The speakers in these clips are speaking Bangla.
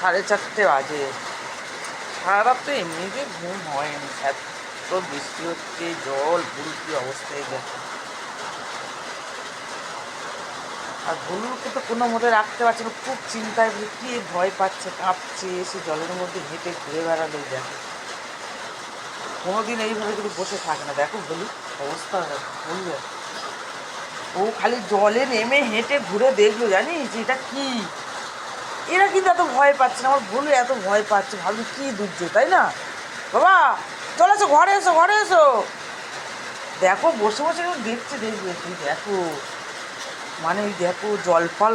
4:30 বাজে। সারা রাত তো এমনিতে ঘুম হয়নি, এত বৃষ্টি হচ্ছে, জল পুরো কি অবস্থায় গেছে। আর ভুলুকে তো কোনো মতে রাখতে পারছে না, খুব চিন্তায় কি ভয় পাচ্ছে, কাঁপছে, এসে জলের মধ্যে হেঁটে ঘুরে বেড়ালো। দেখো কোনোদিন এইভাবে কিন্তু বসে থাকে না, দেখো ভুলু অবস্থা বলবে। ও খালি জলে নেমে হেঁটে ঘুরে দেখলো, জানিস এটা কি। এরা কিন্তু এত ভয় পাচ্ছে না, আমার ভুলু এত ভয় পাচ্ছে, ভাবলি কি দুর্যোগ, তাই না বাবা। চলে এসো ঘরে, এসো ঘরে এসো। দেখো বসে বসে দেখছে, দেখবে তুই দেখো, মানে ওই দেখো জল ফল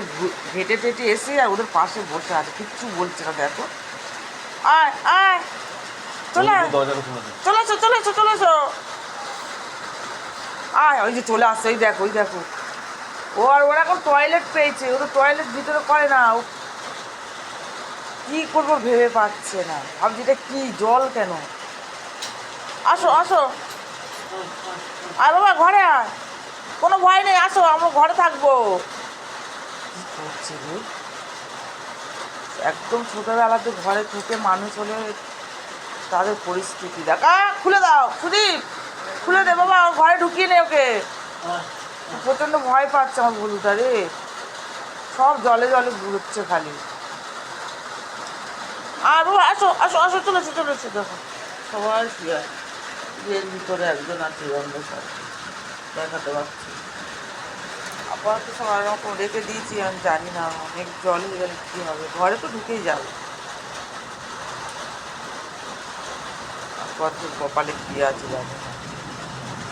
ঘেটে টেটে এসে আর ওদের পাশে বসে আছে, কিচ্ছু বলছে না। দেখো আয় আয়, চলে চলে এসো চলে এসো চলে এসো, আয়। ওই যে চলে আসছে, ওই দেখো ওই দেখো। ওরা এখন টয়লেট পেয়েছে, ও তো টয়লেট ভিতরে করে না, ও কী করবো ভেবে পাচ্ছে না, ভাবছি এটা কী জল কেন। আসো আসো, আয় বাবা ঘরে আয়, কোনো ভয় নেই, আসো আমরা ঘরে থাকবো। কী করছে রে, একদম ছোটোবেলাতে ঘরে থেকে মানুষ হলে তাদের পরিস্থিতি দেখা। খুলে দাও সুদীপ, খুলে দে বাবা, ঘরে ঢুকিয়ে নে ওকে। প্রচণ্ড ভয় পাচ্ছে আমার ভুলুটা রে, সব জলে জলে ঘুরছে খালি। আর বাবা আসো আসো আসো, চলেছে চলেছে, দেখো সবাই শুয়ে আছে, এর ভিতরে একজন আছে অন্ধকার, দেখাতে পারছি। আপাতত সব এরকম রেখে দিয়েছি, আমি জানি না অনেক জল হয়ে গেলে কী হবে, ঘরে তো ঢুকেই যাবে। কত কপালে কী আছে জানি না।